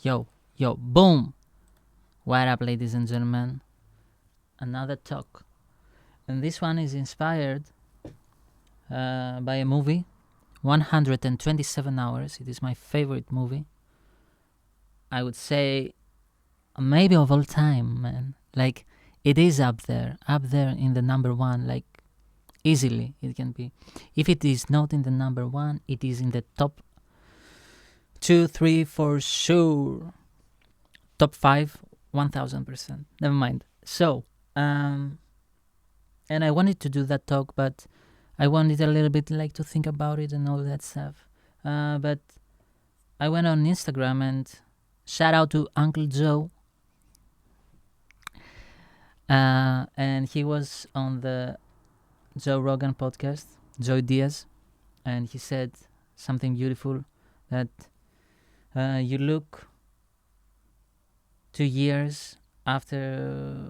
Boom! What up, ladies and gentlemen? Another talk. And this one is inspired by a movie, 127 Hours. It is my favorite movie. I would say maybe of all time, man. Like, it is up there in the number one, like, easily it can be. If it is not in the number one, it is in the top 2, 3 for sure. Top 5, 1000%. Never mind. So, and I wanted to do that talk, but I wanted a little bit like to think about it and all that stuff. But I went on Instagram and shout out to Uncle Joe. And he was on the Joe Rogan podcast, Joe Diaz, and he said something beautiful that you look 2 years after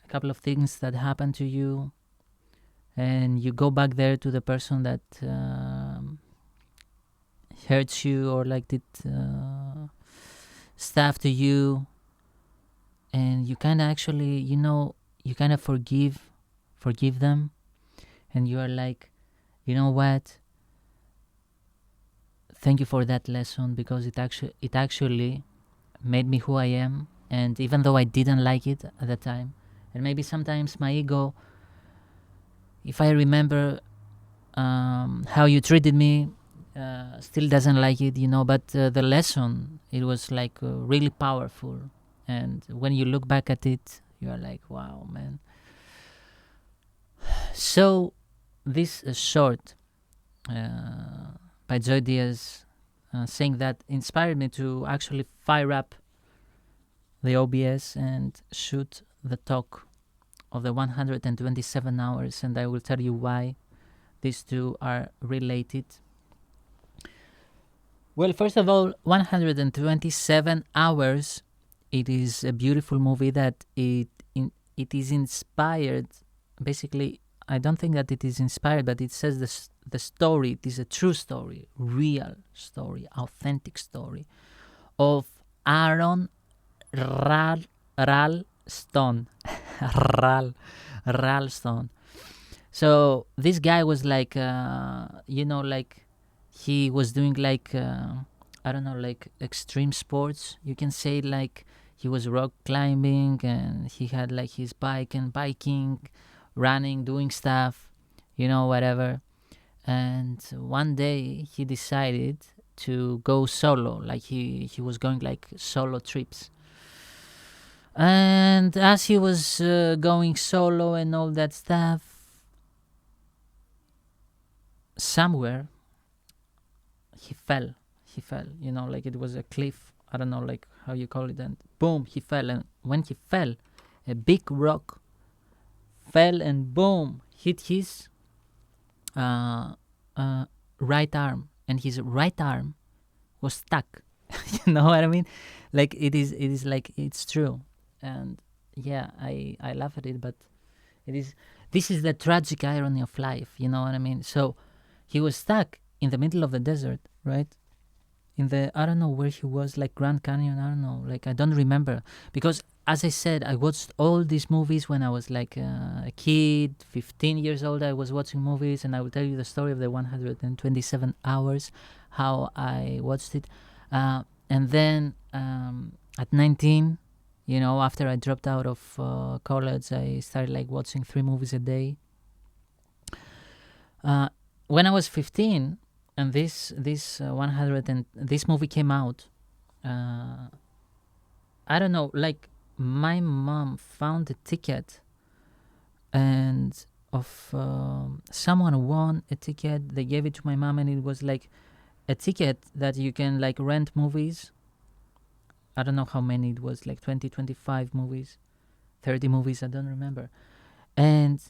a couple of things that happened to you, and you go back there to the person that hurts you or like did stuff to you, and you kind of actually, you kind of forgive them, and you are like, you know what? Thank you for that lesson, because it actually made me who I am. And even though I didn't like it at the time, and maybe sometimes my ego, if I remember how you treated me, still doesn't like it, but the lesson, it was like really powerful. And when you look back at it, you are like, wow, man. So this short by Joy Diaz saying that inspired me to actually fire up the OBS and shoot the talk of the 127 hours, and I will tell you why these two are related. Well, first of all, 127 hours, it is a beautiful movie that it is inspired. Basically, I don't think that it is inspired, but it says the story, it is a true story, real story, authentic story of Aaron Ralston. Ralston. So this guy was like, like he was doing like, I don't know, like extreme sports. You can say like he was rock climbing, and he had like his bike and biking, running, doing stuff, whatever. And one day he decided to go solo, like he was going like solo trips. And as he was going solo and all that stuff, somewhere he fell, like it was a cliff. I don't know like how you call it. And boom, he fell. And when he fell, a big rock fell and boom, hit his right arm. And his right arm was stuck. You know what I mean? Like it is like, it's true. And yeah, I laugh at it, but this is the tragic irony of life, you know what I mean? So he was stuck in the middle of the desert, right? In the, I don't know where he was, like Grand Canyon, I don't know, like I don't remember, because as I said, I watched all these movies when I was like a kid, 15 years old. I was watching movies, and I will tell you the story of the 127 hours, how I watched it. And then at 19, after I dropped out of college, I started like watching 3 movies a day. When I was 15, and this movie came out, I don't know, like my mom found a ticket, and someone won a ticket. They gave it to my mom, and it was like a ticket that you can like rent movies. I don't know how many it was, like 20, 25 movies, 30 movies, I don't remember. And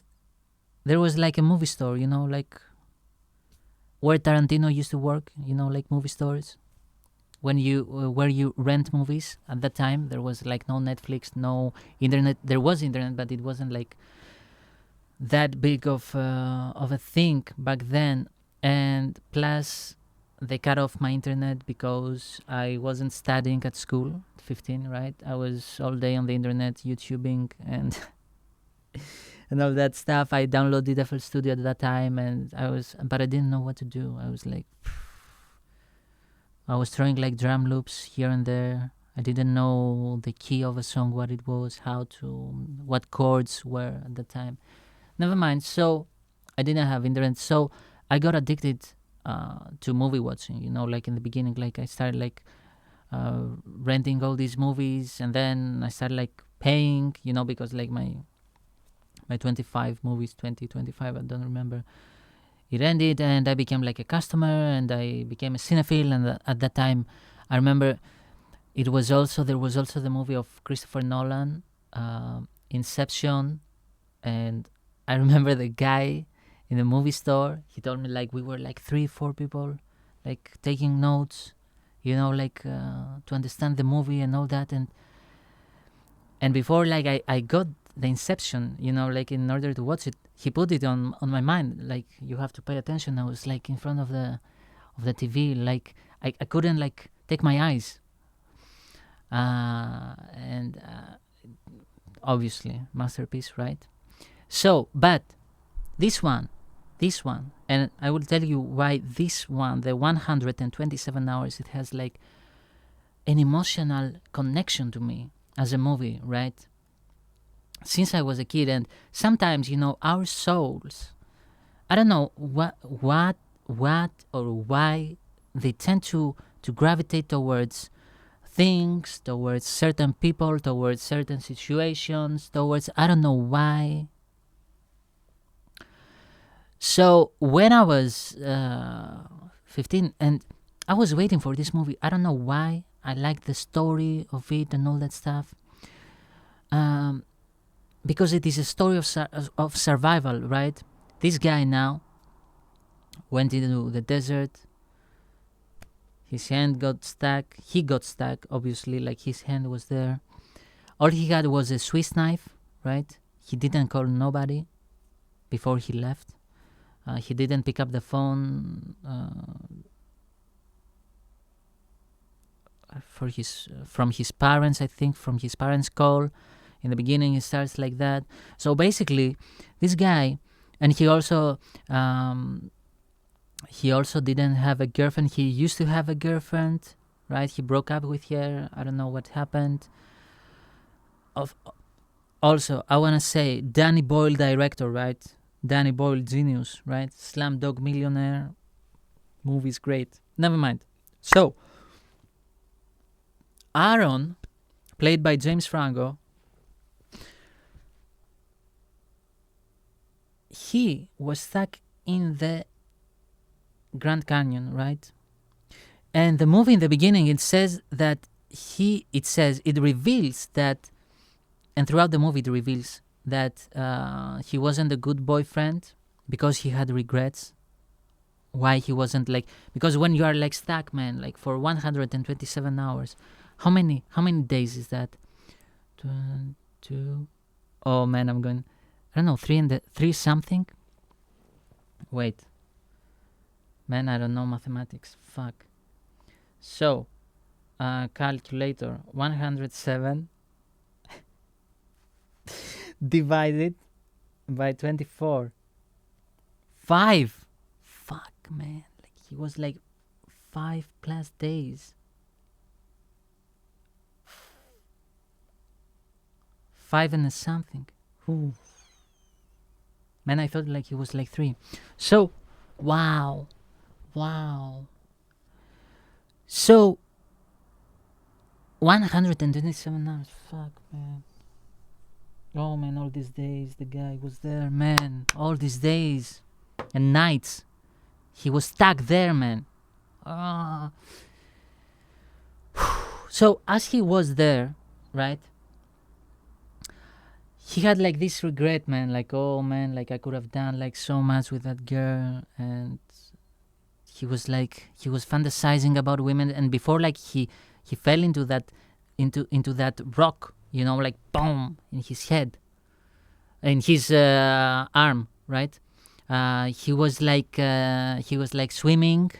there was like a movie store, like where Tarantino used to work, like movie stores. When where you rent movies. At that time, there was like no Netflix, no internet. There was internet, but it wasn't like that big of a thing back then. And plus, they cut off my internet because I wasn't studying at school. 15, right? I was all day on the internet, YouTubing and and all that stuff. I downloaded FL Studio at that time, but I didn't know what to do. I was throwing like drum loops here and there. I didn't know the key of a song, what it was, what chords were at the time. Never mind. So I didn't have internet. So I got addicted to movie watching. Like in the beginning, like I started like renting all these movies, and then I started like paying. Because like my 25 movies, 25, I don't remember. It ended, and I became like a customer, and I became a cinephile. And at that time, I remember there was also the movie of Christopher Nolan, Inception, and I remember the guy in the movie store. He told me like we were like 3-4 people, like taking notes, to understand the movie and all that. And before like I got the Inception, like in order to watch it, he put it on my mind, like you have to pay attention. I was like in front of the TV, like I couldn't like take my eyes. And obviously masterpiece, right? So, but this one, and I will tell you why this one, the 127 hours, it has like an emotional connection to me as a movie, right? Since I was a kid, and sometimes our souls, I don't know what or why they tend to gravitate towards things, towards certain people, towards certain situations, towards, I don't know why. So when I was 15 and I was waiting for this movie, I don't know why I liked the story of it and all that stuff. Because it is a story of survival, right? This guy now went into the desert. His hand got stuck. He got stuck, obviously, like his hand was there. All he had was a Swiss knife, right? He didn't call nobody before he left. He didn't pick up the phone from his parents, I think, from his parents' call. In the beginning, it starts like that. So basically, this guy, and he also didn't have a girlfriend. He used to have a girlfriend, right? He broke up with her. I don't know what happened. Also, I want to say Danny Boyle director, right? Danny Boyle genius, right? Slumdog Millionaire. Movie's great. Never mind. So, Aaron, played by James Franco, he was stuck in the Grand Canyon, right? And the movie in the beginning, it reveals that, and throughout the movie it reveals that he wasn't a good boyfriend because he had regrets. Why he wasn't like, because when you are like stuck, man, like for 127 hours, how many days is that? 2. Oh man, I don't know, 3 something. Wait, man, I don't know mathematics. Fuck. So, calculator, 107 divided by 24. 5. Fuck, man. Like he was like 5+ days. 5 and something. Ooh. Man, I thought like he was like 3. So, wow. So, 127 hours. Fuck, man. Oh, man, all these days the guy was there, man. All these days and nights. He was stuck there, man. So, as he was there, right? He had like this regret, man. Like, oh, man, like I could have done like so much with that girl. And he was fantasizing about women. And before, like, he fell into that rock, like boom in his head, in his arm, right? He was like swimming.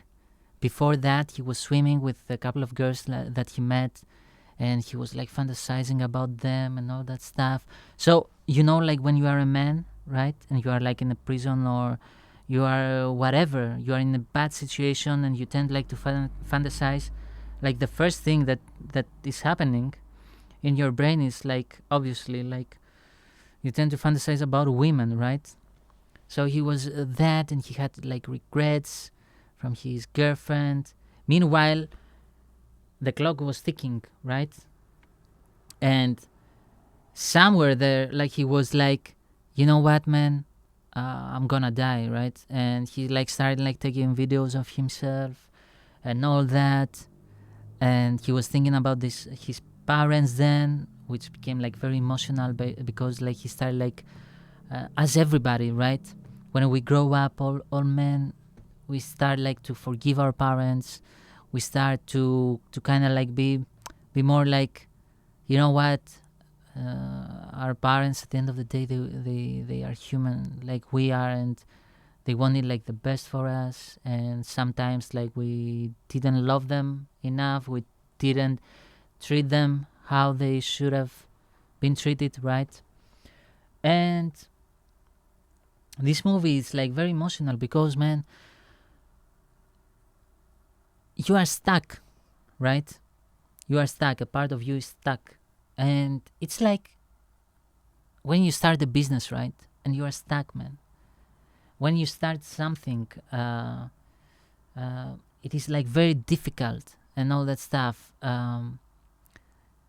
Before that, he was swimming with a couple of girls that he met, and he was like fantasizing about them and all that stuff. So like when you are a man, right, and you are like in a prison, or you are whatever, you are in a bad situation, and you tend like to fantasize, like the first thing that is happening in your brain is like, obviously, like you tend to fantasize about women, right? So he was that, and he had like regrets from his girlfriend. Meanwhile, the clock was ticking, right? And somewhere there, like, he was like, you know what, man, I'm gonna die, right? And he like started like taking videos of himself and all that. And he was thinking about his parents then, which became like very emotional because like he started like, as everybody, right? When we grow up, all men, we start like to forgive our parents. We start to kind of like be more like, you know what, our parents, at the end of the day, they are human like we are, and they wanted like the best for us. And sometimes like we didn't love them enough, we didn't treat them how they should have been treated, right? And this movie is like very emotional because, man, you are stuck, right? You are stuck, a part of you is stuck. And it's like when you start a business, right? And you are stuck, man. When you start something, it is like very difficult and all that stuff.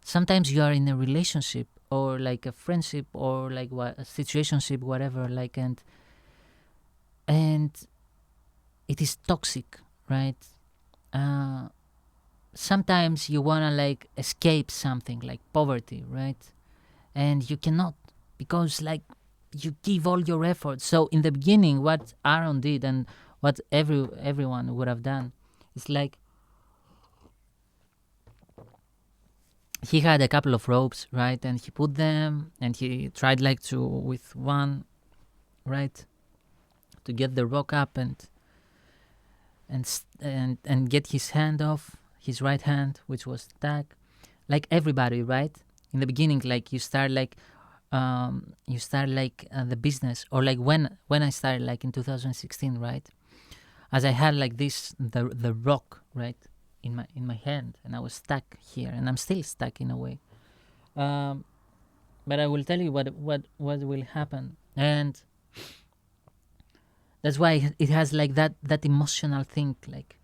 Sometimes you are in a relationship or like a friendship or like a situationship, whatever, like, and it is toxic, right? Sometimes you wanna like escape something like poverty, right? And you cannot, because like you give all your effort. So in the beginning, what Aaron did and what everyone would have done is like, he had a couple of ropes, right? And he put them, and he tried like to, with one, right, to get the rock up and get his hand off, his right hand, which was stuck. Like everybody, right? In the beginning, like you start like the business, or like when I started like in 2016, right? As I had like the rock, right, in my hand, and I was stuck here, and I'm still stuck in a way. But I will tell you what will happen, and that's why it has like that emotional thing, like,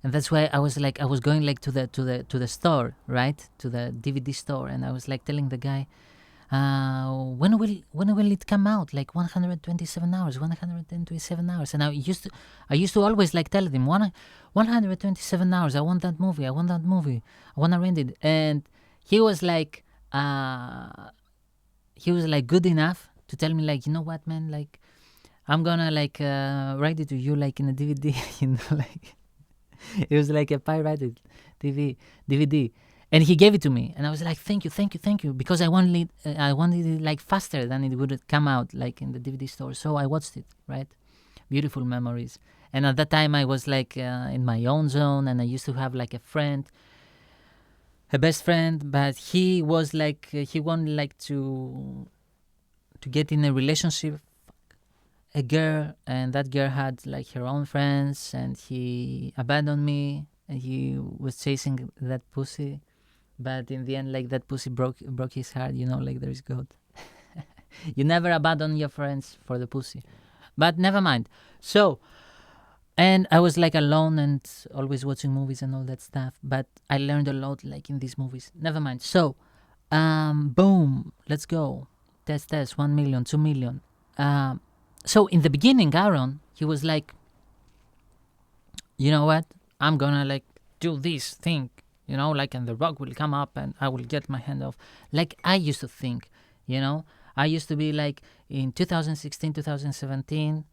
and that's why I was going like to the store, right, to the DVD store, and I was like telling the guy, when will it come out? Like 127 hours, 127 hours. And I used to always like tell him 127 hours. I want that movie. I want to rent it. And he was like, good enough to tell me like, you know what, man, like, I'm gonna like write it to you like in a DVD, like it was like a pirated DVD. And he gave it to me, and I was like, thank you, because I wanted it like faster than it would come out like in the DVD store. So I watched it, right? Beautiful memories. And at that time I was like in my own zone, and I used to have like a best friend, but he was like he wanted like to get in a relationship, a girl, and that girl had like her own friends, and he abandoned me, and he was chasing that pussy. But in the end, like, that pussy broke his heart, like there is God. You never abandon your friends for the pussy. But never mind. So, and I was like alone and always watching movies and all that stuff. But I learned a lot like in these movies. Never mind. So, boom, let's go. Test, 1 million, 2 million. So in the beginning, Aaron, he was like, you know what? I'm gonna like do this thing. Like, and the rock will come up and I will get my hand off. Like I used to think, I used to be like in 2016, 2017.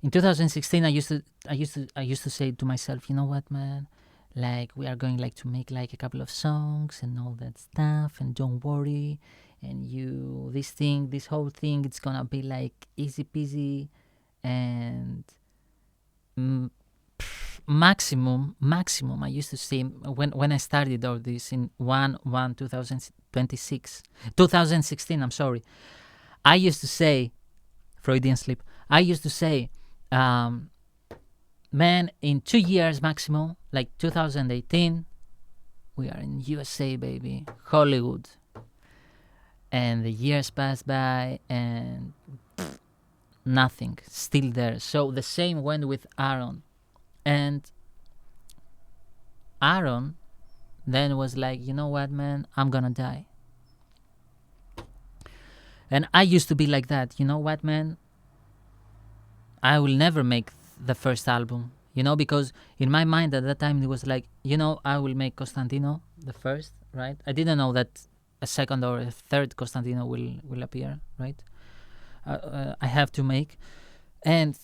In 2016, I used to say to myself, you know what, man? Like, we are going like to make like a couple of songs and all that stuff, and don't worry. And this whole thing, it's gonna be like easy peasy, and maximum I used to see when I started all this in 2016, I'm sorry. I used to say, Freudian slip, I used to say, man, in 2 years maximum, like 2018, we are in USA, baby, Hollywood. And the years passed by and nothing, still there. So the same went with Aaron. And Aaron then was like, you know what, man, I'm gonna die. And I used to be like that. You know what, man, I will never make the first album. Because in my mind at that time it was like, I will make Costantino the first, right? I didn't know that a second or a third Costantino will appear, right? I have to make, and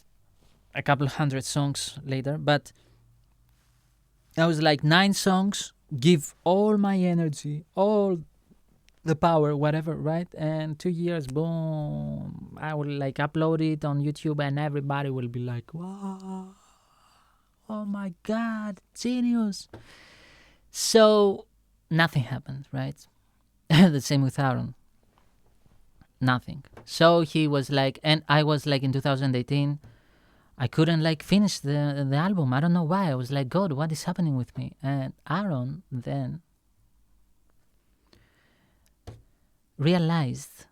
a couple hundred songs later, but I was like 9 songs, give all my energy, all the power, whatever, right? And 2 years, boom, I will like upload it on YouTube and everybody will be like, wow, oh my God, genius. So nothing happened, right? The same with Aaron. Nothing. So he was like, and I was like in 2018, I couldn't like finish the album. I don't know why. I was like, God, what is happening with me? And Aaron then realized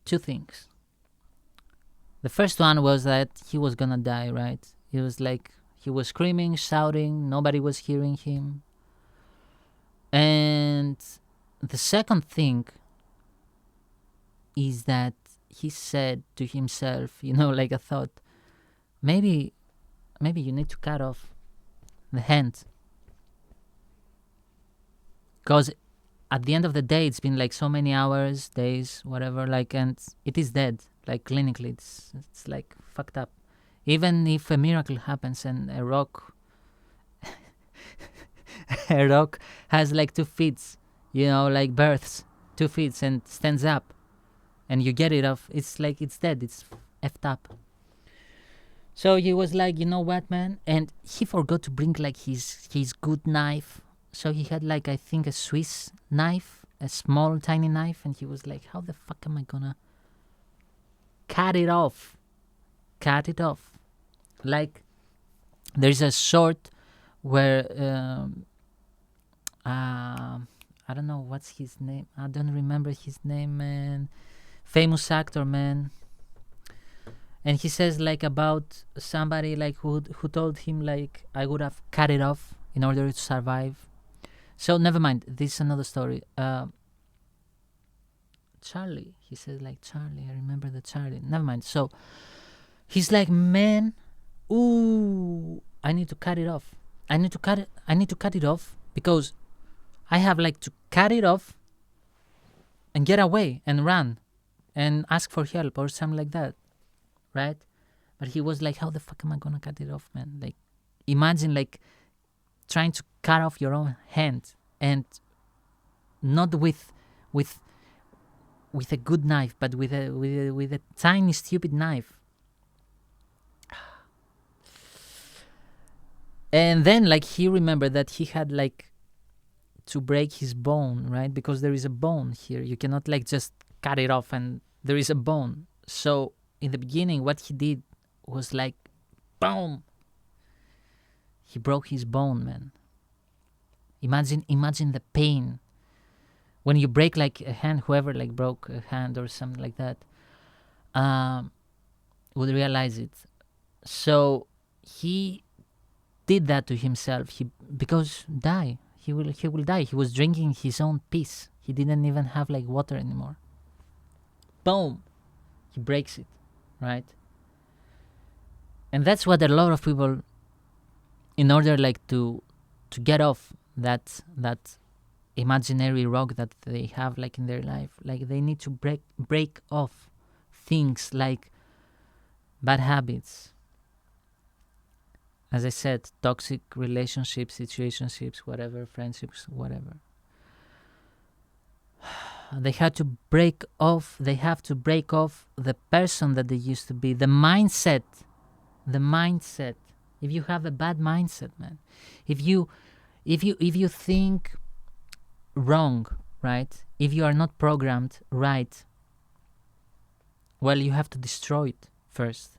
2 things. The first one was that he was gonna die, right? He was like, he was screaming, shouting, nobody was hearing him. And the second thing is that he said to himself, like a thought, maybe you need to cut off the hand. Because at the end of the day, it's been like so many hours, days, whatever, like, and it is dead. Like clinically, it's like fucked up. Even if a miracle happens and a rock has like 2 feet, like births 2 feet and stands up, and you get it off, it's like it's dead. It's effed up. So he was like, you know what, man? And he forgot to bring like his good knife. So he had like, I think, a Swiss knife, a small tiny knife, and he was like, how the fuck am I gonna cut it off? Like, there's a short where I don't know what's his name. I don't remember his name, man. Famous actor, man. And he says like about somebody like who told him like, I would have cut it off in order to survive. So never mind. This is another story. Charlie. He says like, Charlie. I remember the Charlie. Never mind. So he's like, man, ooh, I need to cut it off. I need to cut it off because I have like to cut it off and get away and run and ask for help or something like that, right? But he was like, how the fuck am I gonna cut it off, man? Like, imagine like trying to cut off your own hand, and not with a good knife, but with a tiny stupid knife. And then like he remembered that he had like to break his bone, right? Because there is a bone here. You cannot like just cut it off, and there is a bone. So in the beginning, what he did was like, boom, he broke his bone, man. Imagine the pain when you break like a hand. Whoever like broke a hand or something like that would realize it. So he did that to himself. He will die. He was drinking his own piss. He didn't even have like water anymore. Boom, he breaks it, right? And that's what a lot of people, in order like to get off that imaginary rock that they have like in their life, like they need to break off things like bad habits, as I said, toxic relationships, situationships, whatever, friendships, whatever. They have to break off the person that they used to be, the mindset if you have a bad mindset, man, if you think wrong, right? If you are not programmed right, well, you have to destroy it first.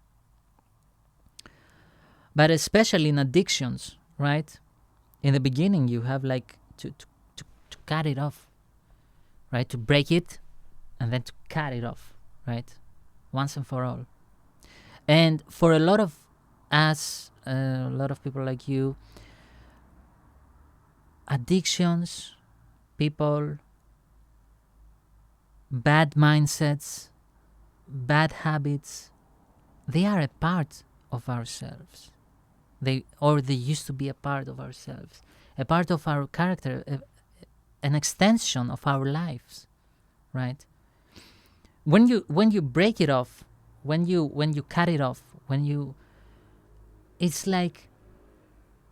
But especially in addictions, right? In the beginning, you have like to cut it off, right? To break it and then to cut it off, right? Once and for all. And for a lot of us, a lot of people like you, addictions, people, bad mindsets, bad habits, they are a part of ourselves. They used to be a part of ourselves, a part of our character, an extension of our lives, right? When you break it off, when you cut it off, it's like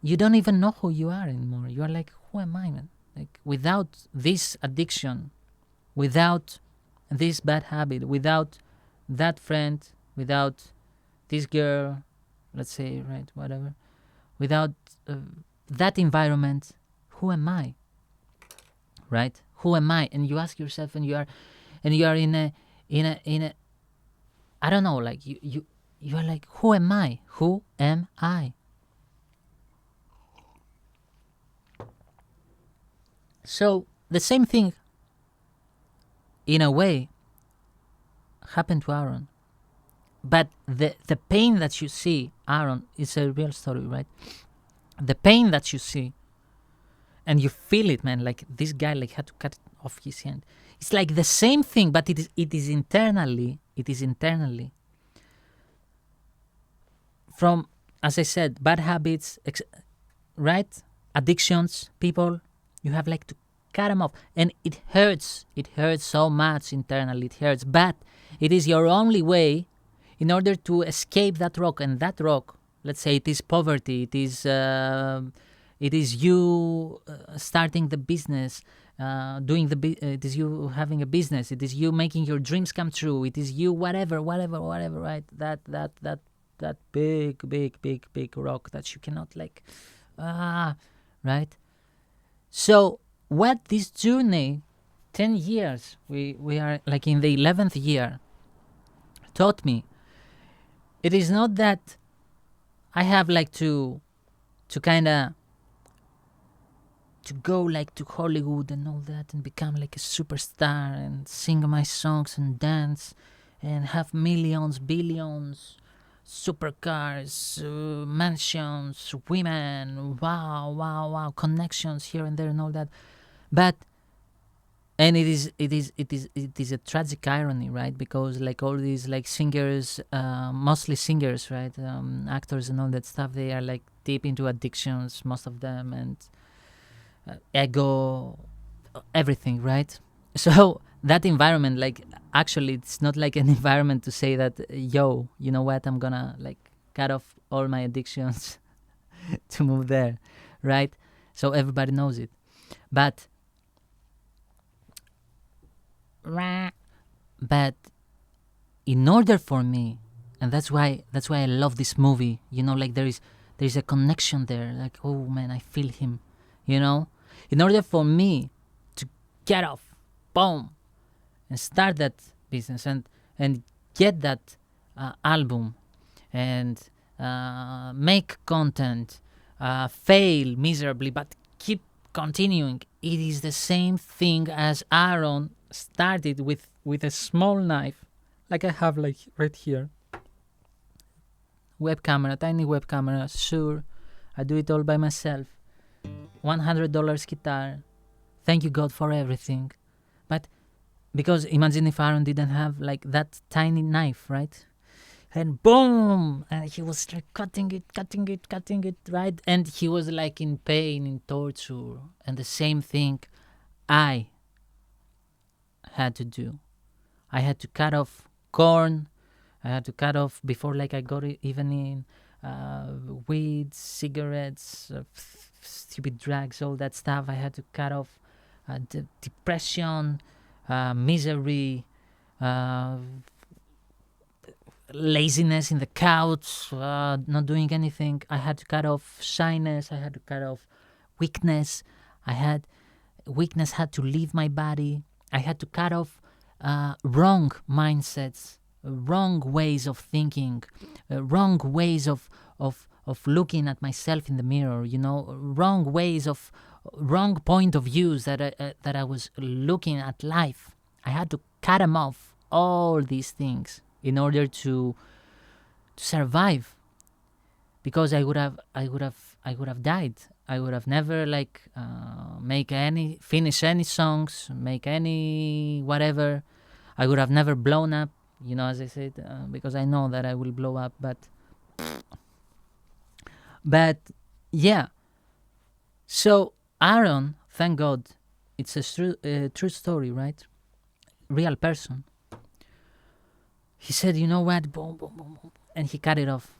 you don't even know who you are anymore. You are like, who am I, man? Like, without this addiction, without this bad habit, without that friend, without this girl, let's say, right, whatever, without that environment, who am I? Right? Who am I? And you ask yourself, and you are in a I don't know, like you are like, who am I? Who am I? So the same thing, in a way, happened to Aaron. But the pain that you see, Aaron, is a real story, right? The pain that you see, and you feel it, man, like this guy like had to cut off his hand. It's like the same thing, but it is internally. It is internally. From, as I said, bad habits, right? Addictions, people, you have like to cut them off. And it hurts. It hurts so much internally. It hurts. But it is your only way in order to escape that rock. And that rock, let's say it is poverty, it is you starting the business, it is you having a business, it is you making your dreams come true, it is you whatever, right? That big rock that you cannot like, right? So what this journey, 10 years, we are like in the 11th year, taught me, it is not that I have like to kind of to go like to Hollywood and all that and become like a superstar and sing my songs and dance and have millions, billions, supercars, mansions, women, wow, connections here and there and all that. But and it is a tragic irony, right? Because like all these like singers, mostly singers, right, actors and all that stuff, they are like deep into addictions, most of them, and ego, everything, right? So that environment, like, actually it's not like an environment to say that, yo, you know what, I'm gonna like cut off all my addictions to move there, right? So everybody knows it. But in order for me, and that's why I love this movie, you know, like there is a connection there, like, oh man, I feel him, you know. In order for me to get off, boom, and start that business and get that album and make content, fail miserably but keep continuing, it is the same thing as Aaron started with a small knife, like I have like right here, web camera, tiny web camera. Sure, I do it all by myself. $100 guitar. Thank you God for everything. But because imagine if Aaron didn't have like that tiny knife, right? And boom, and he was like cutting it, right? And he was like in pain, in torture. And the same thing I had to do. I had to cut off corn. I had to cut off before, like I got it even in weed, cigarettes, stupid drugs, all that stuff. I had to cut off depression, misery, laziness in the couch, not doing anything. I had to cut off shyness. I had to cut off weakness. Weakness had to leave my body. I had to cut off wrong mindsets, wrong ways of thinking, wrong ways of looking at myself in the mirror. Wrong point of views that I was looking at life. I had to cut them off, all these things, in order to survive, because I would have died. I would have never finish any songs, make any whatever. I would have never blown up, as I said, because I know that I will blow up. But yeah. So Aaron, thank God, it's a true story, right? Real person. He said, you know what? Boom, boom, boom, boom. And he cut it off.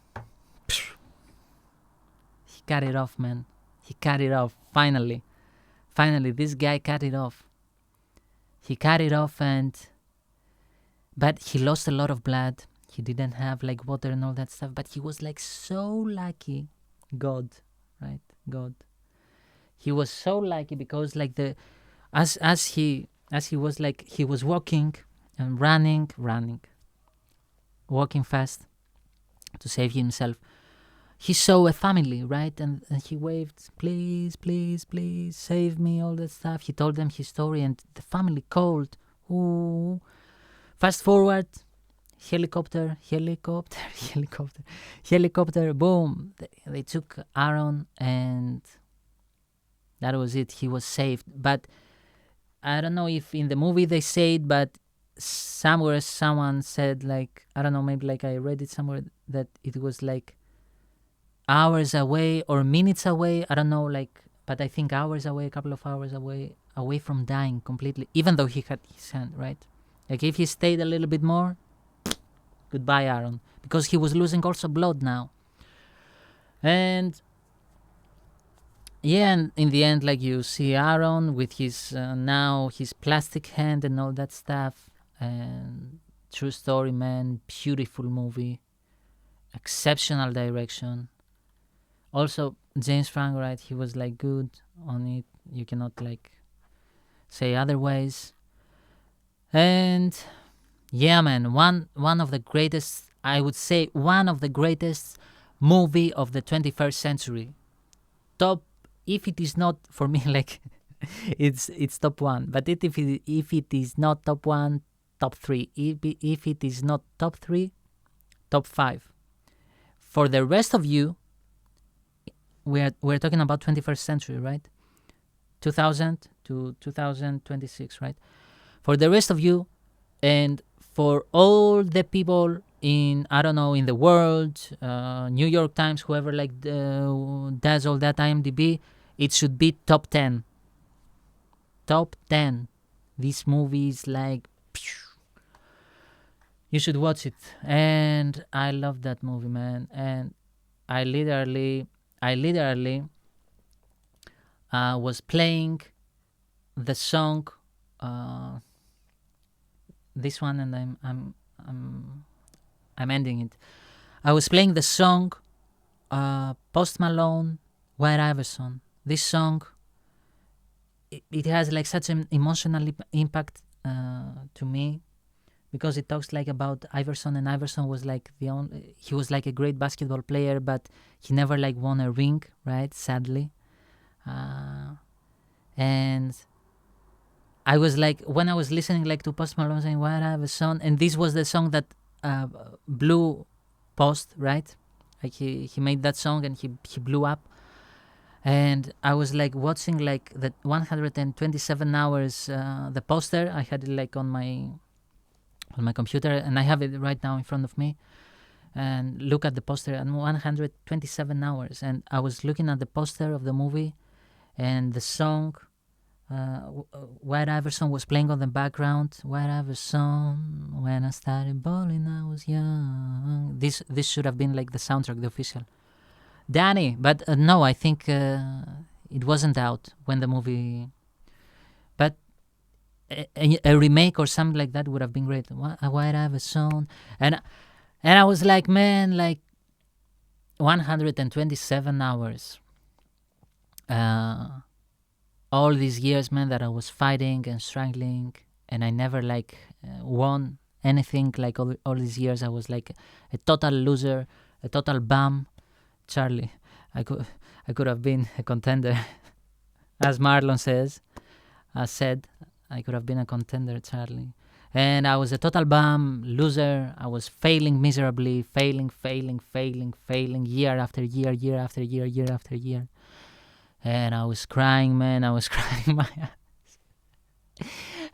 He cut it off, man. He cut it off. Finally, this guy cut it off. He cut it off, but he lost a lot of blood. He didn't have water and all that stuff, but he was so lucky. God, right? God. He was so lucky because as he was he was walking and running, walking fast to save himself. He saw a family, right? And he waved, please, please, please, save me, all that stuff. He told them his story, and the family called. Ooh. Fast forward, helicopter, boom. They took Aaron, and that was it. He was saved. But I don't know if in the movie they say it, but somewhere someone said, I don't know, maybe I read it somewhere, that it was hours away or minutes away. I don't know, but I think hours away, a couple of hours away from dying completely, even though he had his hand, right? If he stayed a little bit more, goodbye, Aaron, because he was losing also blood now. And yeah, and in the end, you see Aaron with his now his plastic hand and all that stuff. And true story, man. Beautiful movie, exceptional direction. Also, James Franco, right? He was good on it. You cannot say otherwise. And yeah, man, one of the greatest, I would say, one of the greatest movie of the 21st century. Top, if it is not for me, it's top one. But if it is not top one, top three. If it is not top three, top five. For the rest of you, we're talking about 21st century, right? 2000 to 2026, right? For the rest of you, and for all the people in, I don't know, in the world, New York Times, whoever does all that IMDb, it should be top 10. Top 10. This movie is you should watch it. And I love that movie, man. And I literally was playing the song, this one, and I'm ending it. I was playing the song, Post Malone, White Iverson. This song, it has such an emotional impact to me, because it talks about Iverson, and Iverson was he was a great basketball player, but he never won a ring, right? Sadly. And I was when I was listening to Post Malone saying White Iverson, and this was the song that blew Post, right? He made that song and he blew up. And I was watching the 127 hours, the poster. I had it on my computer, and I have it right now in front of me. And look at the poster, and 127 hours. And I was looking at the poster of the movie, and the song, White Iverson was playing on the background. White Iverson, when I started ballin', I was young. This should have been the soundtrack, the official. Danny, but no, I think it wasn't out when the movie. But a remake or something like that would have been great. White Iverson, and And I was like, man, like 127 hours. All these years, man, that I was fighting and struggling, and I never like won anything. Like all these years, I was like a total loser, a total bum. Charlie, I could have been a contender, as Marlon said. I could have been a contender, Charlie. And I was a total bum, loser. I was failing miserably, failing, year after year, year after year, year after year. And I was crying, man. I was crying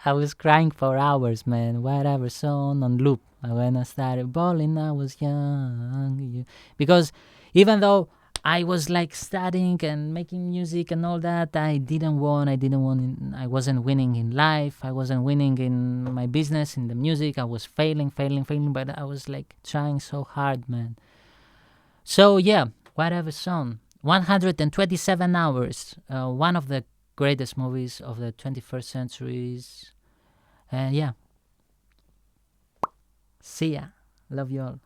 I was crying for hours, man. Whatever song on loop. When I started ballin', I was young. Because even though I was like studying and making music and all that, I didn't win. I wasn't winning in life. I wasn't winning in my business, in the music. I was failing. But I was like trying so hard, man. So yeah, whatever song. 127 hours. One of the greatest movies of the 21st centuries. And yeah. See ya. Love you all.